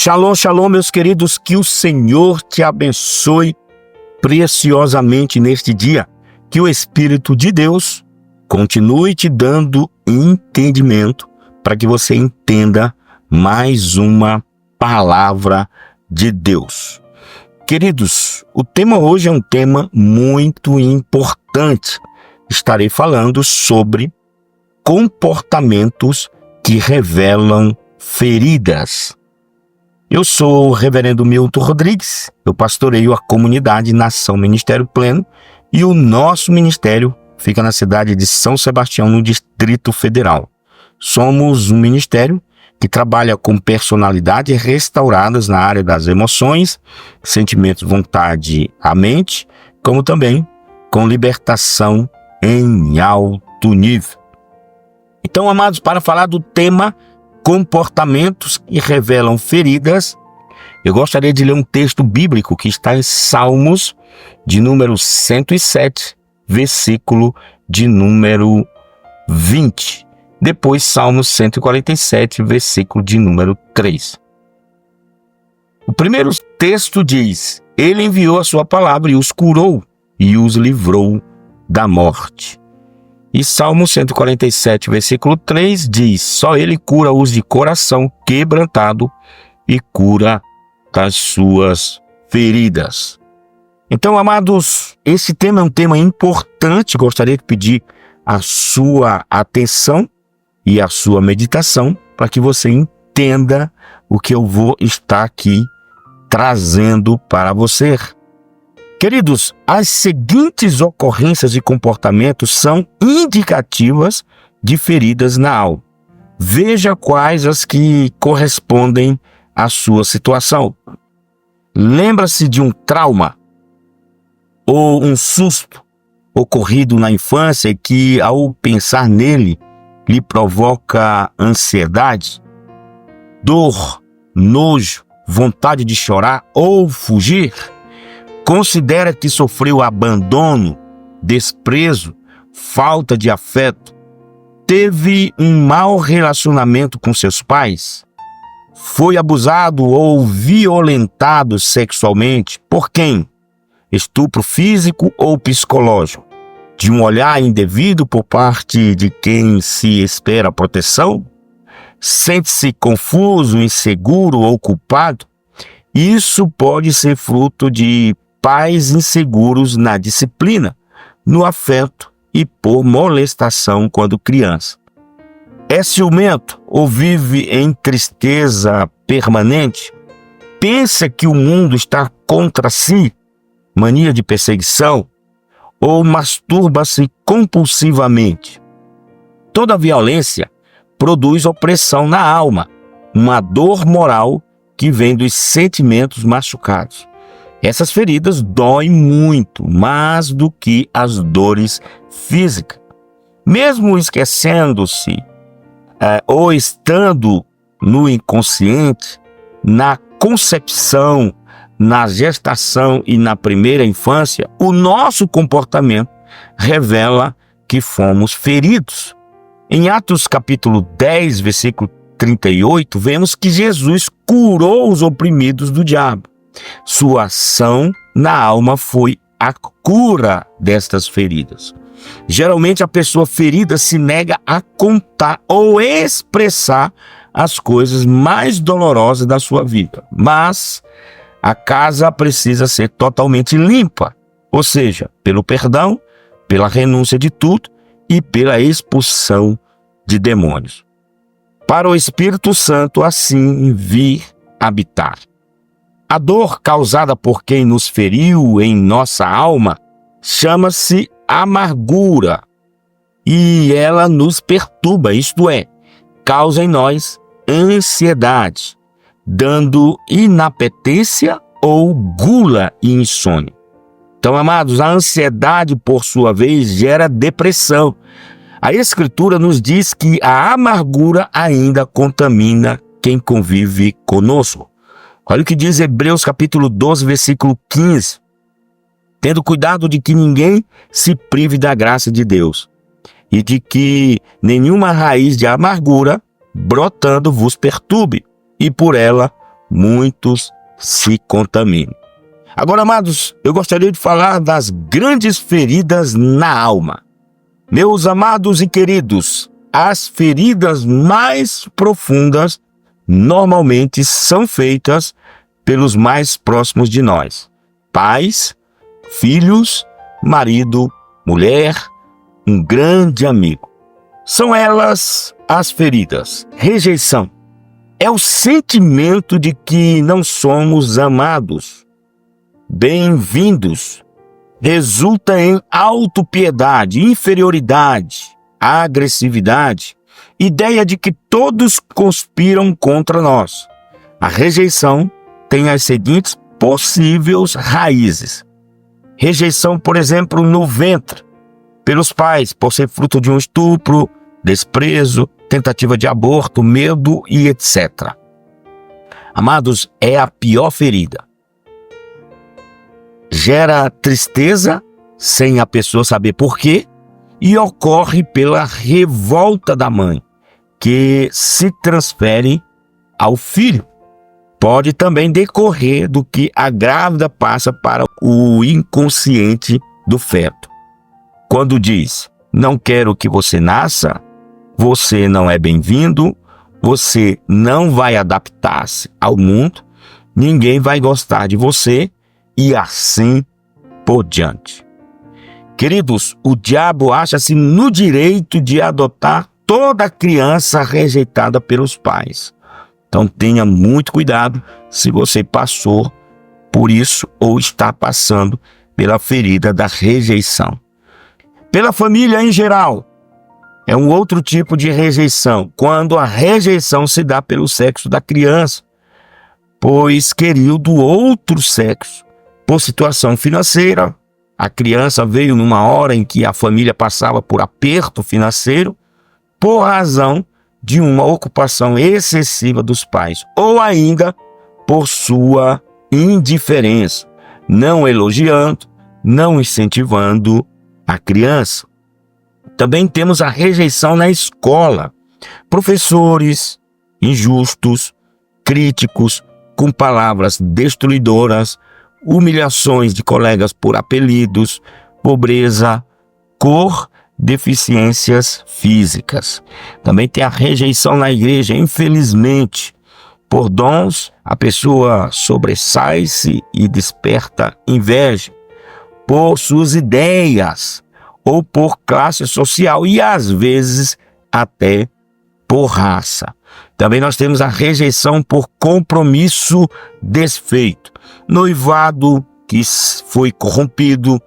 Shalom, shalom, meus queridos, que o Senhor te abençoe preciosamente neste dia. Que o Espírito de Deus continue te dando entendimento para que você entenda mais uma palavra de Deus. Queridos, o tema hoje é um tema muito importante. Estarei falando sobre comportamentos que revelam feridas. Eu sou o reverendo Milton Rodrigues, eu pastoreio a comunidade Nação Ministério Pleno e o nosso ministério fica na cidade de São Sebastião, no Distrito Federal. Somos um ministério que trabalha com personalidades restauradas na área das emoções, sentimentos, vontade, a mente, como também com libertação em alto nível. Então, amados, para falar do tema comportamentos que revelam feridas, eu gostaria de ler um texto bíblico que está em Salmos, de número 107, versículo de número 20. Depois, Salmos 147, versículo de número 3. O primeiro texto diz: Ele enviou a sua palavra e os curou e os livrou da morte. E Salmo 147, versículo 3 diz: Só Ele cura os de coração quebrantado e cura das suas feridas. Então, amados, esse tema é um tema importante. Gostaria de pedir a sua atenção e a sua meditação para que você entenda o que eu vou estar aqui trazendo para você. Queridos, as seguintes ocorrências e comportamentos são indicativas de feridas na alma. Veja quais as que correspondem à sua situação. Lembra-se de um trauma ou um susto ocorrido na infância e que, ao pensar nele, lhe provoca ansiedade, dor, nojo, vontade de chorar ou fugir? Considera que sofreu abandono, desprezo, falta de afeto? Teve um mau relacionamento com seus pais? Foi abusado ou violentado sexualmente? Por quem? Estupro físico ou psicológico? De um olhar indevido por parte de quem se espera proteção? Sente-se confuso, inseguro ou culpado? Isso pode ser fruto de pais inseguros na disciplina, no afeto e por molestação quando criança. É ciumento ou vive em tristeza permanente? Pensa que o mundo está contra si? Mania de perseguição? Ou masturba-se compulsivamente? Toda violência produz opressão na alma, uma dor moral que vem dos sentimentos machucados. Essas feridas doem muito mais do que as dores físicas. Mesmo esquecendo-se ou estando no inconsciente, na concepção, na gestação e na primeira infância, o nosso comportamento revela que fomos feridos. Em Atos capítulo 10, versículo 38, vemos que Jesus curou os oprimidos do diabo. Sua ação na alma foi a cura destas feridas. Geralmente a pessoa ferida se nega a contar ou expressar as coisas mais dolorosas da sua vida. Mas a casa precisa ser totalmente limpa, ou seja, pelo perdão, pela renúncia de tudo e pela expulsão de demônios. Para o Espírito Santo assim vir habitar. A dor causada por quem nos feriu em nossa alma chama-se amargura e ela nos perturba, isto é, causa em nós ansiedade, dando inapetência ou gula e insônia. Então, amados, a ansiedade, por sua vez, gera depressão. A Escritura nos diz que a amargura ainda contamina quem convive conosco. Olha o que diz Hebreus capítulo 12, versículo 15. Tendo cuidado de que ninguém se prive da graça de Deus e de que nenhuma raiz de amargura brotando vos perturbe e por ela muitos se contaminam. Agora, amados, eu gostaria de falar das grandes feridas na alma. Meus amados e queridos, as feridas mais profundas normalmente são feitas pelos mais próximos de nós: pais, filhos, marido, mulher, um grande amigo. São elas as feridas. Rejeição é o sentimento de que não somos amados, bem-vindos. Resulta em autopiedade, inferioridade, agressividade, ideia de que todos conspiram contra nós. A rejeição tem as seguintes possíveis raízes. Rejeição, por exemplo, no ventre, pelos pais, por ser fruto de um estupro, desprezo, tentativa de aborto, medo e etc. Amados, é a pior ferida. Gera tristeza sem a pessoa saber por quê e ocorre pela revolta da mãe, que se transfere ao filho. Pode também decorrer do que a grávida passa para o inconsciente do feto. Quando diz: não quero que você nasça, você não é bem-vindo, você não vai adaptar-se ao mundo, ninguém vai gostar de você, e assim por diante. Queridos, o diabo acha-se no direito de adotar toda criança rejeitada pelos pais. Então tenha muito cuidado se você passou por isso ou está passando pela ferida da rejeição. Pela família em geral, é um outro tipo de rejeição, quando a rejeição se dá pelo sexo da criança, pois queria do outro sexo. Por situação financeira, a criança veio numa hora em que a família passava por aperto financeiro, por razão de uma ocupação excessiva dos pais, ou ainda por sua indiferença, não elogiando, não incentivando a criança. Também temos a rejeição na escola. Professores injustos, críticos, com palavras destruidoras, humilhações de colegas por apelidos, pobreza, cor, deficiências físicas. Também tem a rejeição na igreja. Infelizmente, por dons, a pessoa sobressai-se e desperta inveja por suas ideias ou por classe social e às vezes até por raça. Também nós temos a rejeição por compromisso desfeito, noivado que foi corrompido,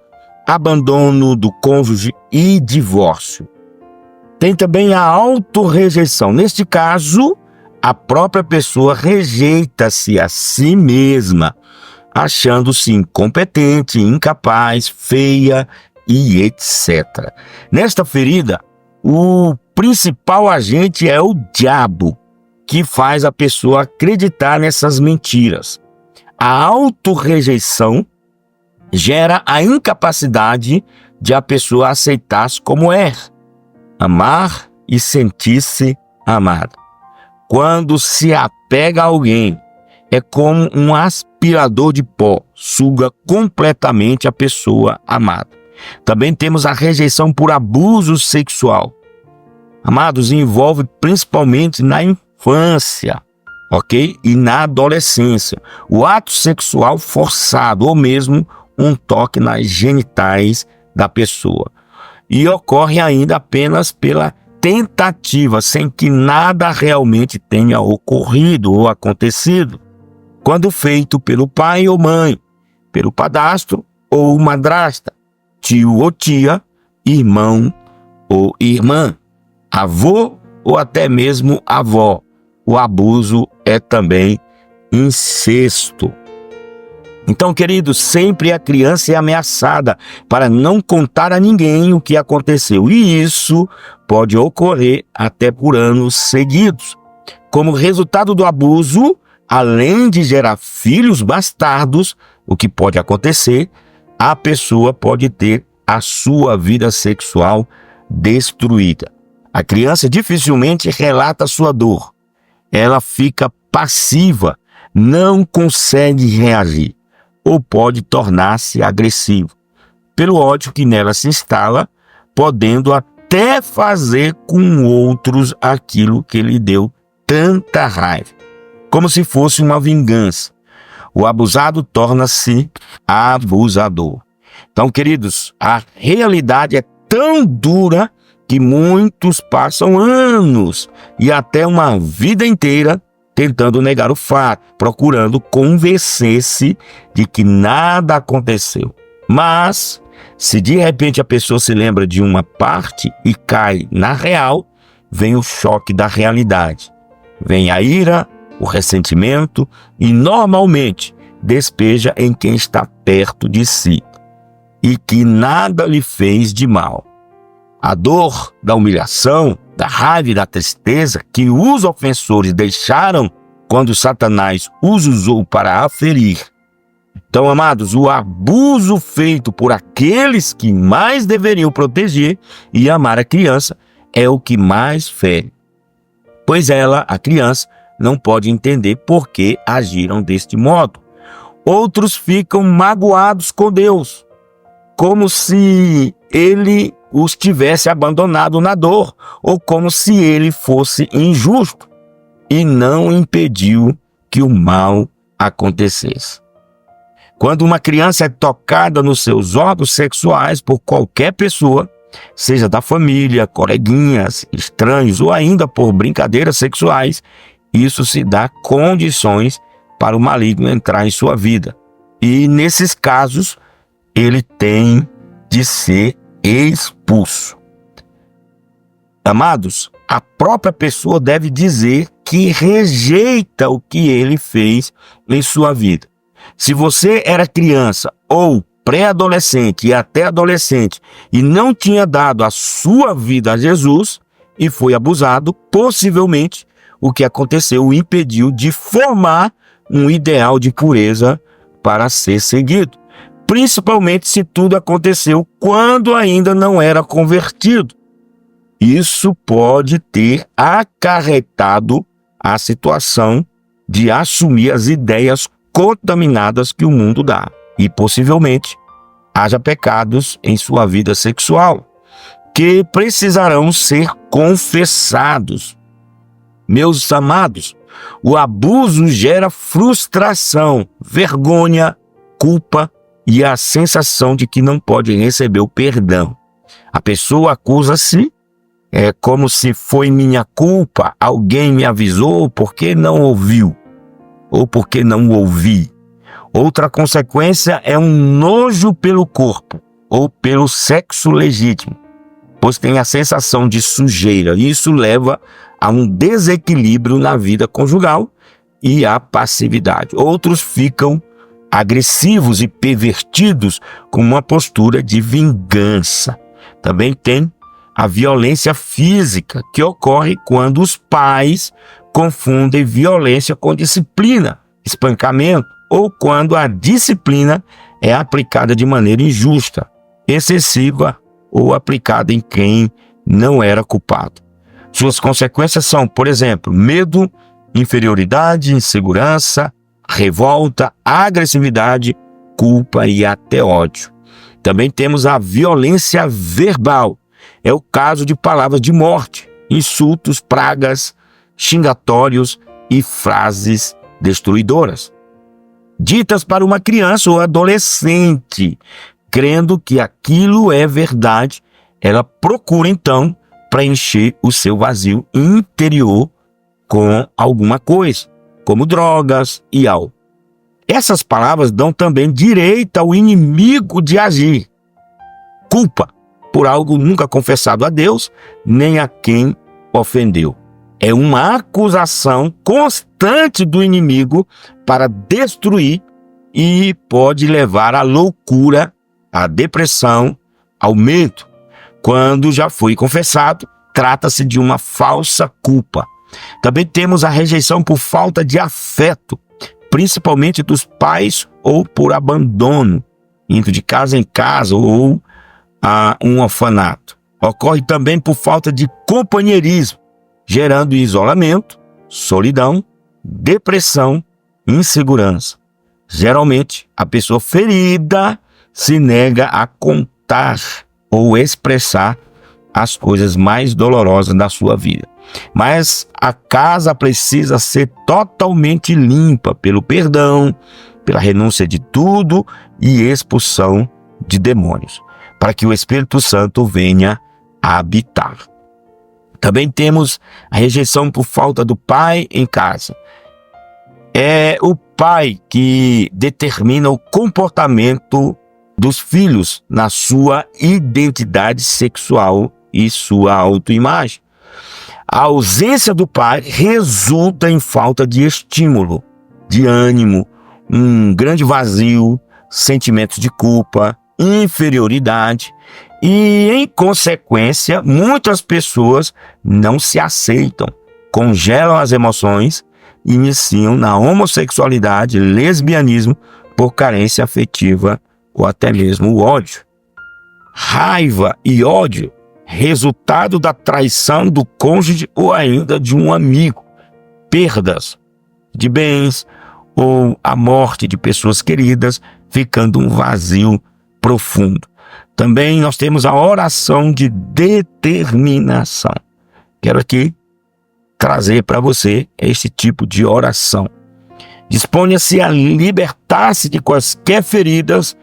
abandono do cônjuge e divórcio. Tem também a autorrejeição. Neste caso, a própria pessoa rejeita-se a si mesma, achando-se incompetente, incapaz, feia e etc. Nesta ferida, o principal agente é o diabo, que faz a pessoa acreditar nessas mentiras. A autorrejeição gera a incapacidade de a pessoa aceitar-se como é, amar e sentir-se amada. Quando se apega a alguém, é como um aspirador de pó, suga completamente a pessoa amada. Também temos a rejeição por abuso sexual. Amados, envolve principalmente na infância, ok? E na adolescência. O ato sexual forçado ou mesmo um toque nas genitais da pessoa. E ocorre ainda apenas pela tentativa, sem que nada realmente tenha ocorrido ou acontecido. Quando feito pelo pai ou mãe, pelo padrasto ou madrasta, tio ou tia, irmão ou irmã, avô ou até mesmo avó. O abuso é também incesto. Então, queridos, sempre a criança é ameaçada para não contar a ninguém o que aconteceu. E isso pode ocorrer até por anos seguidos. Como resultado do abuso, além de gerar filhos bastardos, o que pode acontecer, a pessoa pode ter a sua vida sexual destruída. A criança dificilmente relata sua dor. Ela fica passiva, não consegue reagir ou pode tornar-se agressivo, pelo ódio que nela se instala, podendo até fazer com outros aquilo que lhe deu tanta raiva, como se fosse uma vingança. O abusado torna-se abusador. Então, queridos, a realidade é tão dura que muitos passam anos e até uma vida inteira tentando negar o fato, procurando convencer-se de que nada aconteceu. Mas, se de repente a pessoa se lembra de uma parte e cai na real, vem o choque da realidade. Vem a ira, o ressentimento e, normalmente, despeja em quem está perto de si e que nada lhe fez de mal. A dor da humilhação, da raiva e da tristeza que os ofensores deixaram quando Satanás os usou para aferir. Então, amados, o abuso feito por aqueles que mais deveriam proteger e amar a criança é o que mais fere, pois ela, a criança, não pode entender por que agiram deste modo. Outros ficam magoados com Deus, como se ele os tivesse abandonado na dor, ou como se ele fosse injusto e não impediu que o mal acontecesse. Quando uma criança é tocada nos seus órgãos sexuais por qualquer pessoa, seja da família, coleguinhas, estranhos ou ainda por brincadeiras sexuais, isso se dá condições para o maligno entrar em sua vida. E nesses casos, ele tem de ser expulso. Amados, a própria pessoa deve dizer que rejeita o que ele fez em sua vida. Se você era criança ou pré-adolescente e até adolescente e não tinha dado a sua vida a Jesus e foi abusado, possivelmente o que aconteceu o impediu de formar um ideal de pureza para ser seguido, principalmente se tudo aconteceu quando ainda não era convertido. Isso pode ter acarretado a situação de assumir as ideias contaminadas que o mundo dá. E possivelmente haja pecados em sua vida sexual que precisarão ser confessados. Meus amados, o abuso gera frustração, vergonha, culpa e a sensação de que não pode receber o perdão. A pessoa acusa-se, é como se foi minha culpa, alguém me avisou, por que não ouviu? Ou porque não ouvi. Outra consequência é um nojo pelo corpo ou pelo sexo legítimo, pois tem a sensação de sujeira. Isso leva a um desequilíbrio na vida conjugal e à passividade. Outros ficam agressivos e pervertidos com uma postura de vingança. Também tem a violência física, que ocorre quando os pais confundem violência com disciplina, espancamento, ou quando a disciplina é aplicada de maneira injusta, excessiva ou aplicada em quem não era culpado. Suas consequências são, por exemplo, medo, inferioridade, insegurança, revolta, agressividade, culpa e até ódio. Também temos a violência verbal. É o caso de palavras de morte, insultos, pragas, xingatórios e frases destruidoras, ditas para uma criança ou adolescente, crendo que aquilo é verdade. Ela procura então preencher o seu vazio interior com alguma coisa, como drogas e álcool. Essas palavras dão também direito ao inimigo de agir. Culpa por algo nunca confessado a Deus, nem a quem ofendeu. É uma acusação constante do inimigo para destruir e pode levar à loucura, à depressão, ao medo. Quando já foi confessado, trata-se de uma falsa culpa. Também temos a rejeição por falta de afeto, principalmente dos pais ou por abandono, indo de casa em casa ou a um orfanato. Ocorre também por falta de companheirismo, gerando isolamento, solidão, depressão insegurança. Geralmente, a pessoa ferida se nega a contar ou expressar as coisas mais dolorosas da sua vida. Mas a casa precisa ser totalmente limpa pelo perdão, pela renúncia de tudo e expulsão de demônios, para que o Espírito Santo venha a habitar. Também temos a rejeição por falta do pai em casa. É o pai que determina o comportamento dos filhos na sua identidade sexual e sua autoimagem. A ausência do pai resulta em falta de estímulo, de ânimo, um grande vazio, sentimentos de culpa, inferioridade e, em consequência, muitas pessoas não se aceitam, congelam as emoções, iniciam na homossexualidade, lesbianismo por carência afetiva ou até mesmo o ódio. Raiva e ódio, resultado da traição do cônjuge ou ainda de um amigo. Perdas de bens ou a morte de pessoas queridas, ficando um vazio profundo. Também nós temos a oração de determinação. Quero aqui trazer para você este tipo de oração. Disponha-se a libertar-se de quaisquer feridas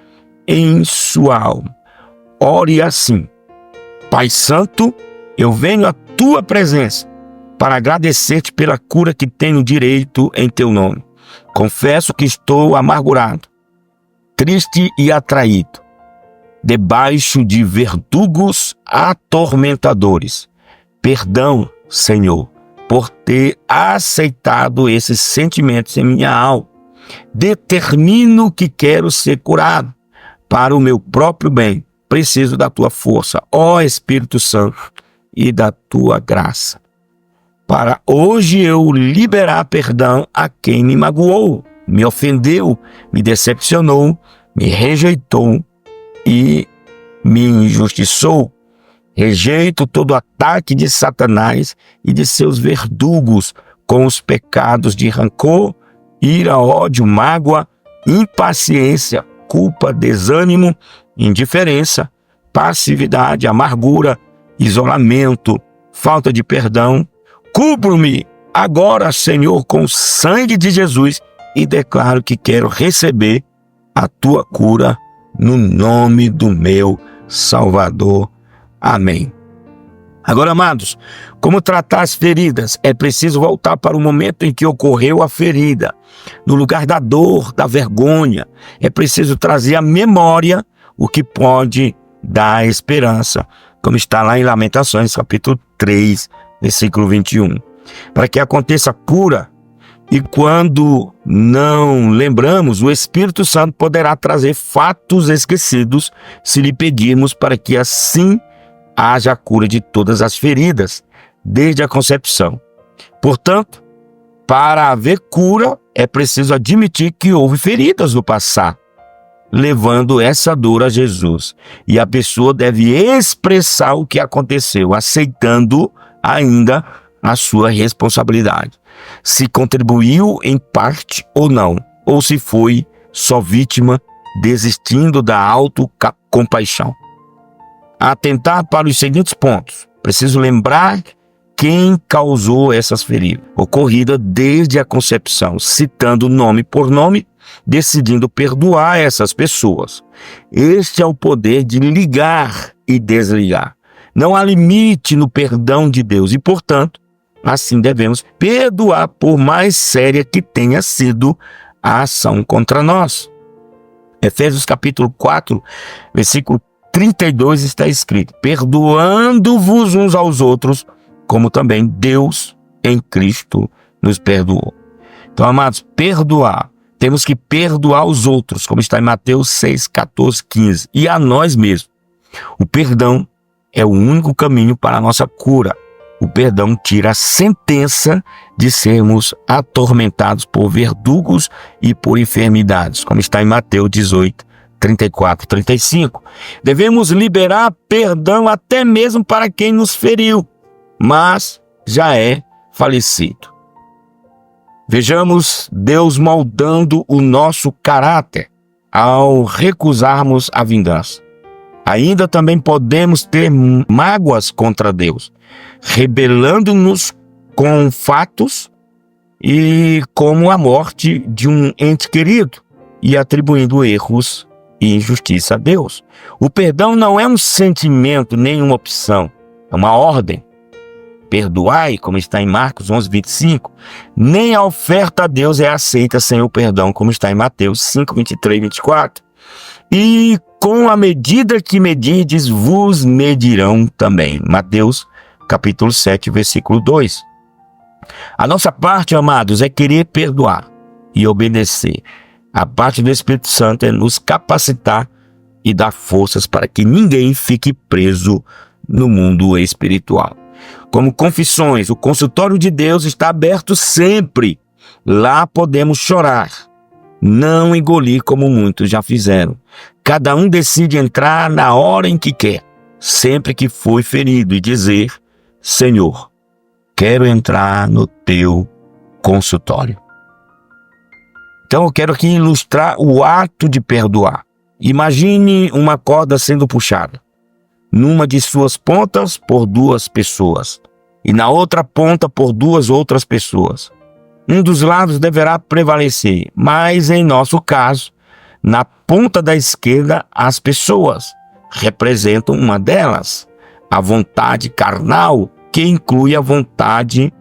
em sua alma. Ore assim: Pai Santo, eu venho à tua presença para agradecer-te pela cura que tenho direito em teu nome. Confesso que estou amargurado, triste e atraído, debaixo de verdugos atormentadores. Perdão, Senhor, por ter aceitado esses sentimentos em minha alma. Determino que quero ser curado para o meu próprio bem. Preciso da tua força, ó Espírito Santo, e da tua graça, para hoje eu liberar perdão a quem me magoou, me ofendeu, me decepcionou, me rejeitou e me injustiçou. Rejeito todo ataque de Satanás e de seus verdugos com os pecados de rancor, ira, ódio, mágoa, impaciência, culpa, desânimo, indiferença, passividade, amargura, isolamento, falta de perdão. Cubro-me agora, Senhor, com o sangue de Jesus e declaro que quero receber a tua cura no nome do meu Salvador. Amém. Agora, amados, como tratar as feridas? É preciso voltar para o momento em que ocorreu a ferida. No lugar da dor, da vergonha, é preciso trazer à memória o que pode dar esperança, como está lá em Lamentações, capítulo 3, versículo 21. Para que aconteça a cura, e quando não lembramos, o Espírito Santo poderá trazer fatos esquecidos se lhe pedirmos, para que assim haja a cura de todas as feridas, desde a concepção. Portanto, para haver cura, é preciso admitir que houve feridas no passado, levando essa dor a Jesus. E a pessoa deve expressar o que aconteceu, aceitando ainda a sua responsabilidade. Se contribuiu em parte ou não, ou se foi só vítima, desistindo da autocompaixão. Atentar para os seguintes pontos. Preciso lembrar quem causou essas feridas, ocorridas desde a concepção, citando nome por nome, decidindo perdoar essas pessoas. Este é o poder de ligar e desligar. Não há limite no perdão de Deus e, portanto, assim devemos perdoar, por mais séria que tenha sido a ação contra nós. Efésios capítulo 4, versículo 32 está escrito: perdoando-vos uns aos outros, como também Deus em Cristo nos perdoou. Então, amados, perdoar. Temos que perdoar os outros, como está em Mateus 6, 14, 15. E a nós mesmos. O perdão é o único caminho para a nossa cura. O perdão tira a sentença de sermos atormentados por verdugos e por enfermidades, como está em Mateus 18, 34, 35. Devemos liberar perdão até mesmo para quem nos feriu, mas já é falecido. Vejamos Deus moldando o nosso caráter ao recusarmos a vingança. Ainda também podemos ter mágoas contra Deus, rebelando-nos com fatos e como a morte de um ente querido e atribuindo erros e injustiça a Deus. O perdão não é um sentimento nem uma opção, é uma ordem. Perdoai, como está em Marcos 11:25, nem a oferta a Deus é aceita sem o perdão, como está em Mateus 5:23-24. E com a medida que medirdes, vos medirão também. Mateus capítulo 7, versículo 2. A nossa parte, amados, é querer perdoar e obedecer. A parte do Espírito Santo é nos capacitar e dar forças para que ninguém fique preso no mundo espiritual. Como confissões, o consultório de Deus está aberto sempre. Lá podemos chorar, não engolir como muitos já fizeram. Cada um decide entrar na hora em que quer, sempre que foi ferido, e dizer: Senhor, quero entrar no teu consultório. Então eu quero aqui ilustrar o ato de perdoar. Imagine uma corda sendo puxada, numa de suas pontas por duas pessoas, e na outra ponta por duas outras pessoas. Um dos lados deverá prevalecer, mas em nosso caso, na ponta da esquerda, as pessoas representam uma delas, a vontade carnal, que inclui a vontade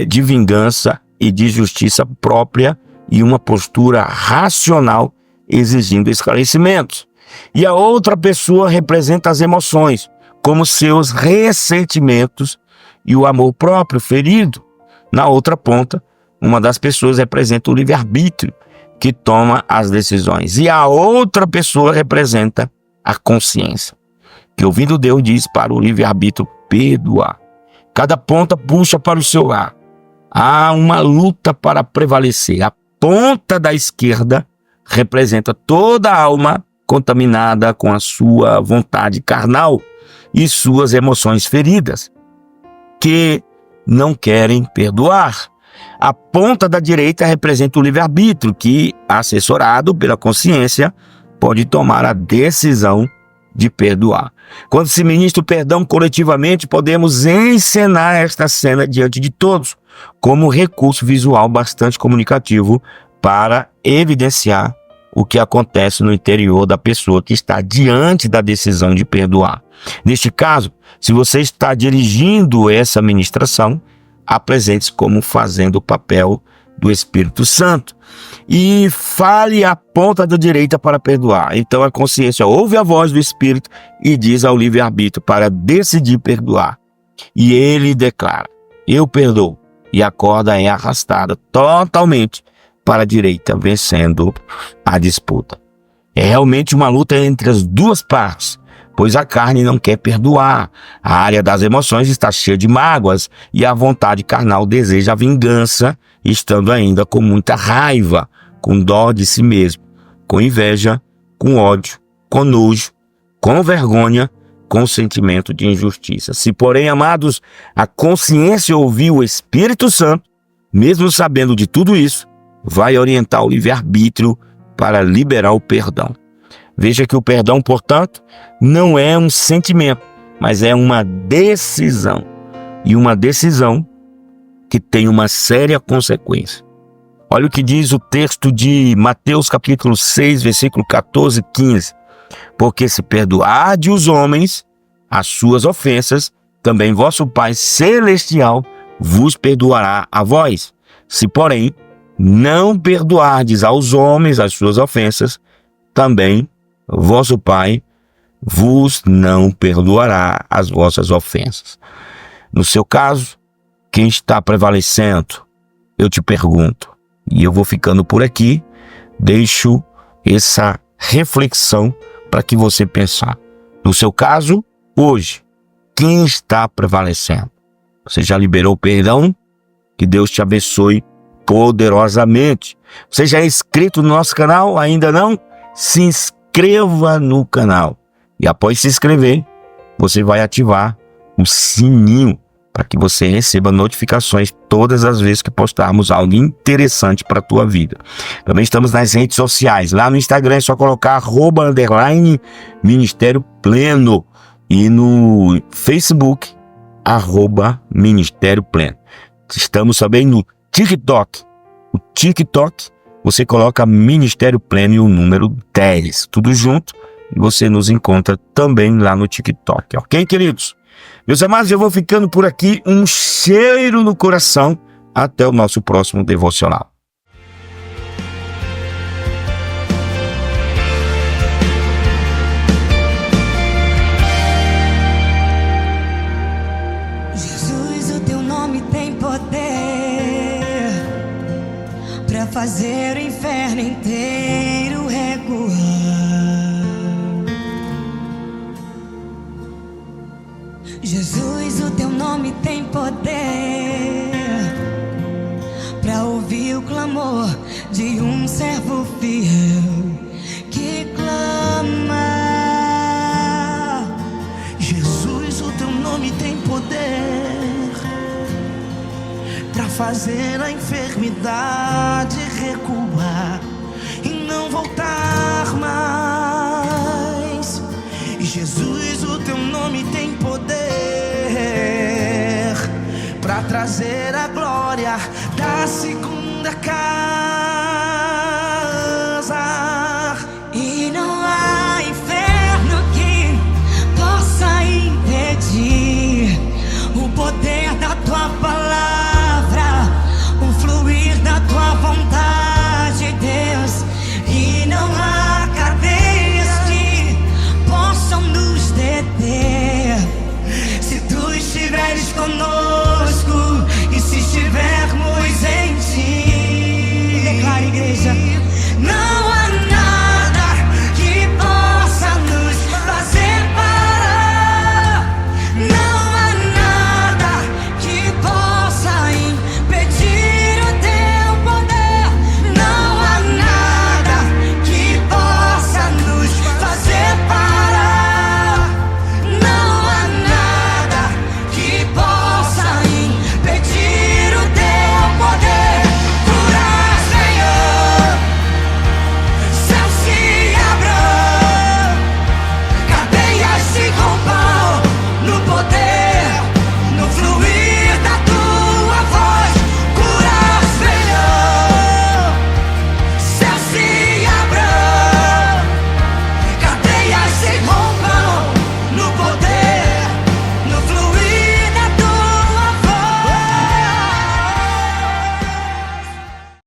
de vingança e de justiça própria e uma postura racional exigindo esclarecimentos. E a outra pessoa representa as emoções, como seus ressentimentos e o amor próprio ferido. Na outra ponta, uma das pessoas representa o livre-arbítrio, que toma as decisões. E a outra pessoa representa a consciência, que, ouvindo Deus, diz para o livre-arbítrio perdoar. Cada ponta puxa para o seu lado. Há uma luta para prevalecer. A ponta da esquerda representa toda a alma contaminada com a sua vontade carnal e suas emoções feridas, que não querem perdoar. A ponta da direita representa o livre-arbítrio, que, assessorado pela consciência, pode tomar a decisão de perdoar. Quando se ministra o perdão coletivamente, podemos encenar esta cena diante de todos, como recurso visual bastante comunicativo para evidenciar o que acontece no interior da pessoa que está diante da decisão de perdoar. Neste caso, se você está dirigindo essa ministração, apresente-se como fazendo o papel do Espírito Santo e fale a ponta da direita para perdoar. Então a consciência ouve a voz do Espírito e diz ao livre-arbítrio para decidir perdoar. E ele declara: eu perdoo. E a corda é arrastada totalmente para a direita, vencendo a disputa. É realmente uma luta entre as duas partes, pois a carne não quer perdoar, a área das emoções está cheia de mágoas e a vontade carnal deseja a vingança, estando ainda com muita raiva, com dó de si mesmo, com inveja, com ódio, com nojo, com vergonha, com sentimento de injustiça. Se, porém, amados, a consciência ouvir o Espírito Santo, mesmo sabendo de tudo isso, vai orientar o livre-arbítrio para liberar o perdão. Veja que o perdão, portanto, não é um sentimento, mas é uma decisão. E uma decisão que tem uma séria consequência. Olha o que diz o texto de Mateus capítulo 6, versículo 14 e 15. Porque se perdoardes os homens as suas ofensas, também vosso Pai Celestial vos perdoará a vós. Se, porém, não perdoardes aos homens as suas ofensas, também vosso Pai vos não perdoará as vossas ofensas. No seu caso, quem está prevalecendo? Eu te pergunto, e eu vou ficando por aqui, deixo essa reflexão para que você pensar. No seu caso, hoje, quem está prevalecendo? Você já liberou o perdão? Que Deus te abençoe poderosamente. Você já é inscrito no nosso canal? Ainda não? Se inscreva no canal. E após se inscrever, você vai ativar o sininho para que você receba notificações todas as vezes que postarmos algo interessante para a tua vida. Também estamos nas redes sociais. Lá no Instagram é só colocar @Ministério Pleno e no Facebook @Ministério Pleno. Estamos também no TikTok. O TikTok, você coloca Ministério Pleno e o número 10, tudo junto, e você nos encontra também lá no TikTok, ok, queridos? Meus amados, eu vou ficando por aqui, um cheiro no coração, até o nosso próximo devocional. Jesus, o teu nome tem poder para fazer o inferno inteiro recuar. Jesus, o teu nome tem poder para ouvir o clamor de um servo fiel que clama. Jesus, o teu nome tem poder para fazer a enfermidade recuar e não voltar mais. Jesus, o teu nome tem poder para trazer a glória da segunda casa.